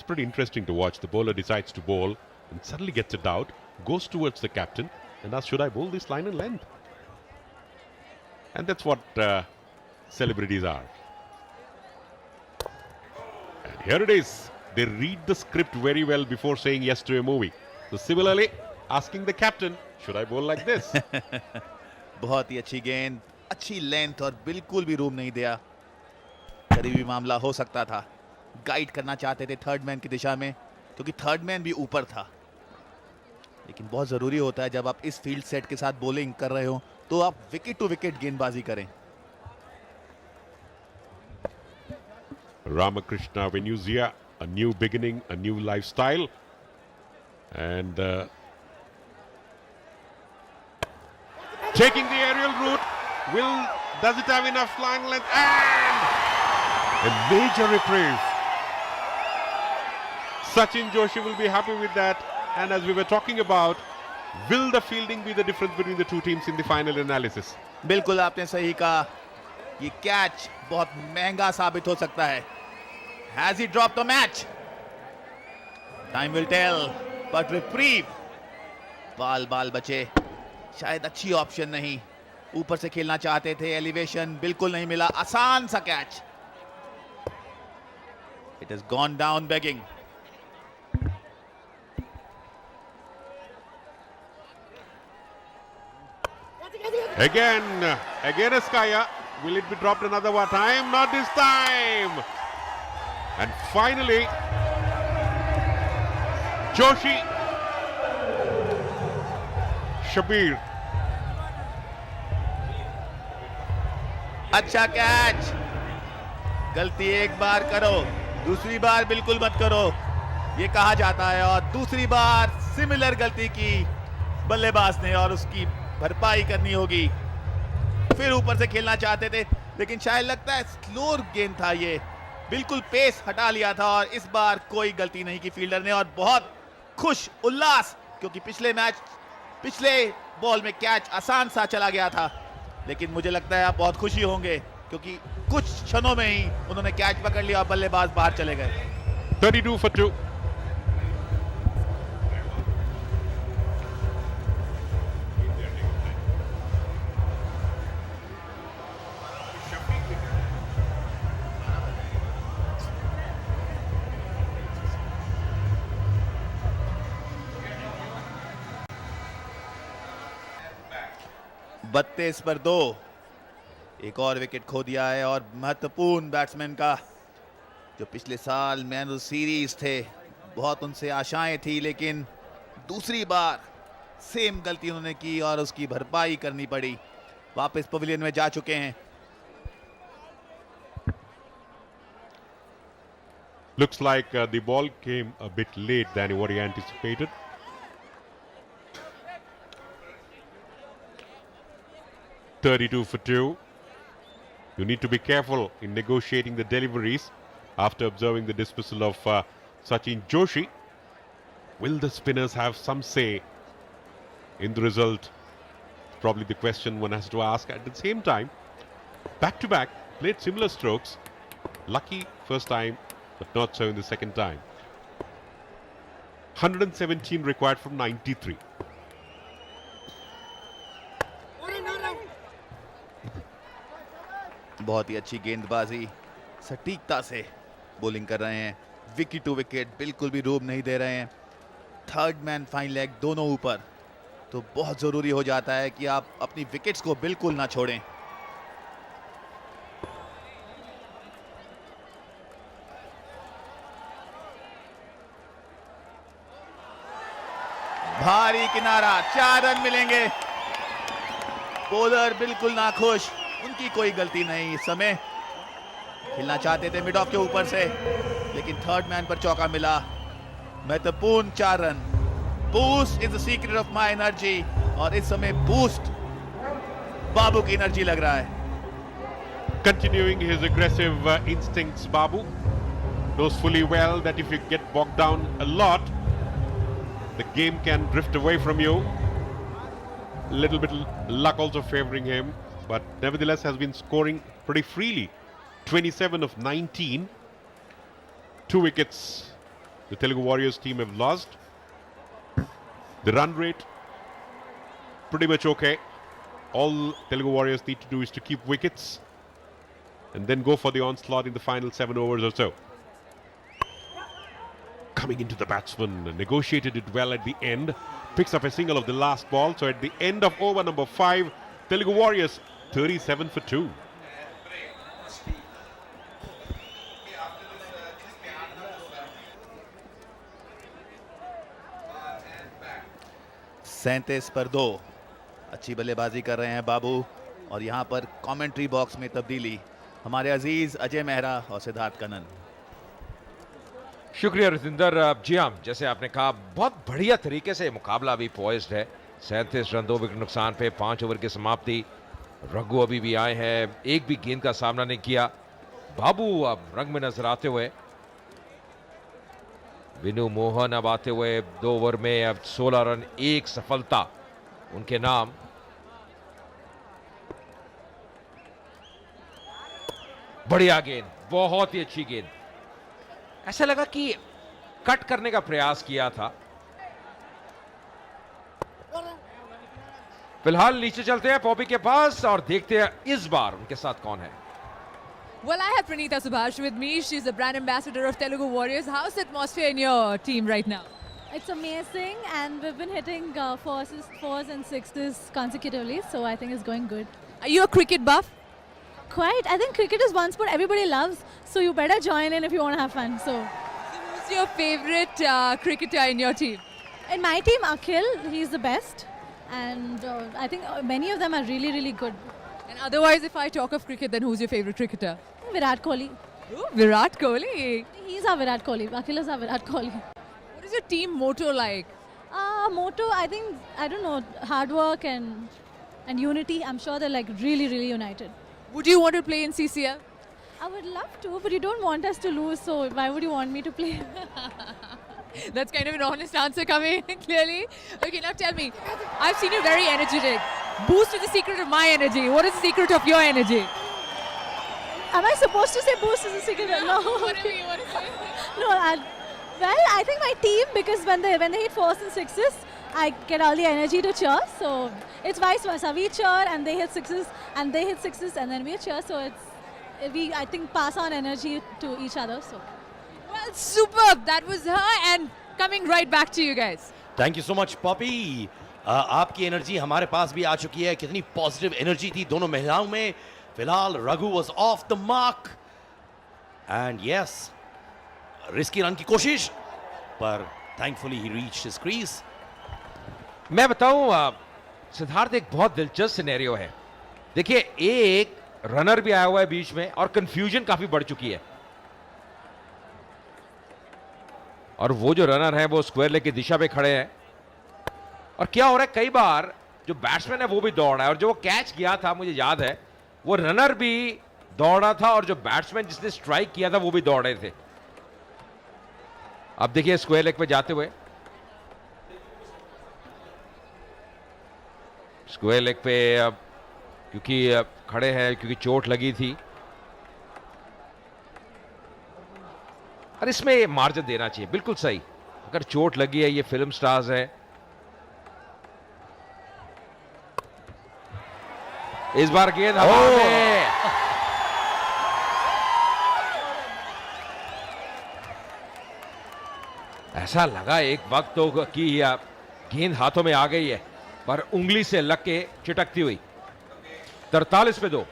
pretty interesting to watch. The bowler decides to bowl and suddenly gets a doubt, goes towards the captain and asks, should I bowl this line and length? And that's what celebrities are. And here it is. They read the script very well before saying yes to a movie. So similarly, asking the captain, should I bowl like this? बहुत ही अच्छी गेंद, अच्छी length और बिल्कुल भी room नहीं दिया. करीबी मामला हो सकता था. गाइड करना चाहते थे थर्ड मैन की दिशा में, क्योंकि थर्ड मैन भी ऊपर था. लेकिन बहुत जरूरी होता है जब आप इस फील्ड सेट के साथ बॉलिंग कर रहे हो तो आप विकेट टू विकेट गेंदबाजी करें. Ramakrishna Venuzia, a new beginning, a new lifestyle. And taking the aerial route, does it have enough line length? And a major reprieve. Sachin Joshi will be happy with that. And as we were talking about, will the fielding be the difference between the two teams in the final analysis? बिल्कुल आपने सही कहा. ये catch बहुत महंगा साबित हो सकता है. Has he dropped the match? Time will tell. But reprieve. बाल बचे. शायद अच्छी ऑप्शन नहीं. ऊपर से खेलना चाहते थे. एलिवेशन बिल्कुल नहीं मिला. आसान सा catch. It has gone down begging. Again Eskaya. Will it be dropped another time? Not this time. And finally, Joshi, Shabir. अच्छा कैच. गलती एक बार करो, दूसरी बार बिल्कुल मत करो, ये कहा जाता है. और दूसरी बार सिमिलर गलती की बल्लेबाज ने और उसकी भरपाई करनी होगी. फिर ऊपर से खेलना चाहते थे, लेकिन शायद लगता है स्लोर गेंद था. ये बिल्कुल पेस हटा लिया था और इस बार कोई गलती नहीं की फील्डर ने. और बहुत खुश उल्लास, क्योंकि पिछले बॉल में कैच आसान सा चला गया था. लेकिन मुझे लगता है आप बहुत खुशी होंगे, क्योंकि कुछ क्षणों में ही उन्होंने कैच पकड़ लिया और बल्लेबाज बाहर चले गए. 32 for 2. बत्तीस पर 2. एक और विकेट खो दिया है. और महत्वपूर्ण बैट्समैन का, जो पिछले साल मैन ऑफ सीरीज थे, बहुत उनसे आशाएं थी, लेकिन दूसरी बार सेम गलती उन्होंने की और उसकी भरपाई करनी पड़ी. वापस पवेलियन में जा चुके हैं. Looks like the ball came a bit late than what he anticipated. $32 for 2. You need to be careful in negotiating the deliveries after observing the dismissal of Sachin Joshi. Will the spinners have some say in the result? Probably the question one has to ask. At the same time, back to back, played similar strokes. Lucky first time, but not so in the second time. 117 required from 93. बहुत ही अच्छी गेंदबाजी, सटीकता से bowling कर रहे हैं. Wicket to wicket, बिल्कुल भी रूम नहीं दे रहे हैं. थर्ड मैन फाइन लेग दोनों ऊपर, तो बहुत जरूरी हो जाता है कि आप अपनी विकेट्स को बिल्कुल ना छोड़ें. भारी किनारा, 4 रन मिलेंगे. बॉलर बिल्कुल नाखुश, उनकी कोई गलती नहीं. इस समय खेलना चाहते थे मिड ऑफ के ऊपर से, लेकिन थर्ड मैन पर चौका मिला. महत्वपूर्ण 4 run. Boost is the secret of my energy. और इस समय बूस्ट बाबू की एनर्जी लग रहा है. Continuing his aggressive instincts, Babu knows fully well that if you get bogged down a lot, the game can drift away from you. A little bit luck also favoring him, but nevertheless has been scoring pretty freely. 27 of 19, 2 wickets the Telugu Warriors team have lost. The run rate, pretty much okay. All Telugu Warriors need to do is to keep wickets and then go for the onslaught in the final 7 overs or so. Coming into the batsman, negotiated it well at the end, picks up a single of the last ball. So at the end of over number 5, Telugu Warriors 37 for 2. सैंतीस पर 2 अच्छी बल्लेबाजी कर रहे हैं बाबू। और यहां पर कमेंट्री बॉक्स में तब्दीली, हमारे अजीज अजय मेहरा और सिद्धार्थ कनन। शुक्रिया रजिंदर। जी हाँ, जैसे आपने कहा, बहुत बढ़िया तरीके से मुकाबला अभी पॉइज्ड है। 37 रन, 2 विकेट नुकसान पे 5 ओवर की समाप्ति। रघु अभी भी आए हैं, एक भी गेंद का सामना नहीं किया। बाबू अब रंग में नजर आते हुए, विनू मोहन अब आते हुए 2 ओवर में अब 16 रन, 1 सफलता उनके नाम। बढ़िया गेंद, बहुत ही अच्छी गेंद। ऐसा लगा कि कट करने का प्रयास किया था। फिलहाल नीचे चलते हैं पॉपी के पास और देखते हैं इस बार उनके साथ कौन है। Well, I have Pranita Subhash with me. She's the brand ambassador of Telugu Warriors. How's the atmosphere in your team right now? It's amazing, and we've been hitting fours and sixes consecutively, so I think it's going good. Are you a cricket buff? Quite. I think cricket is one sport everybody loves, so you better join in if you want to have fun. So, Who's your favorite cricketer in your team? in my team, Akhil, he's the best, and I think many of them are really, really good. And otherwise, if I talk of cricket, then who's your favorite cricketer? Virat Kohli. Ooh, Virat Kohli. He's our Virat Kohli. Akhil is our Virat Kohli. What is your team motto like? Motto, I think, I don't know, hard work and unity. I'm sure they're like really, really united. Would you want to play in CCL? I would love to, but you don't want us to lose, so why would you want me to play? That's kind of an honest answer coming clearly. Okay, now tell me, I've seen you very energetic. Boost is the secret of my energy. What is the secret of your energy? Am I supposed to say boost is a secret? No. Whatever you want to say. No, I think my team, because when they hit fours and sixes, I get all the energy to cheer. So it's vice versa. We cheer and they hit sixes, and they hit sixes and then we cheer. So we I think pass on energy to each other. So. Well, superb. That was her, and coming right back to you guys. Thank you so much Poppy. आपकी energy हमारे पास भी आ चुकी है। कितनी positive energy थी दोनों महिलाओं में। फिलहाल Raghu was of the mark and yes, risky run की कोशिश, पर थैंकफुली ही रीच्ड हिज क्रीज। मैं बताऊं सिद्धार्थ, एक बहुत दिलचस्प सिनेरियो है। देखिए, एक रनर भी आया हुआ है बीच में और कंफ्यूजन काफी बढ़ चुकी है। और वो जो रनर है वो स्क्वायर लेग की दिशा पे खड़े हैं। और क्या हो रहा है, कई बार जो बैट्समैन है वो भी दौड़ रहा है, और जो वो कैच किया था, मुझे याद है, वो रनर भी दौड़ रहा था और जो बैट्समैन जिसने स्ट्राइक किया था वो भी दौड़ रहे थे। अब देखिए स्क्वायर लेग पे जाते हुए, स्क्वायर लेग पे अब क्योंकि खड़े हैं, क्योंकि चोट लगी थी, और इसमें मार्जिन देना चाहिए। बिल्कुल सही, अगर चोट लगी है, ये फिल्म स्टार्स है। इस बार गेंद हवा में, ऐसा लगा एक वक्त तो कि गेंद हाथों में आ गई है, पर उंगली से लग के चिटकती हुई। 43 पे 2।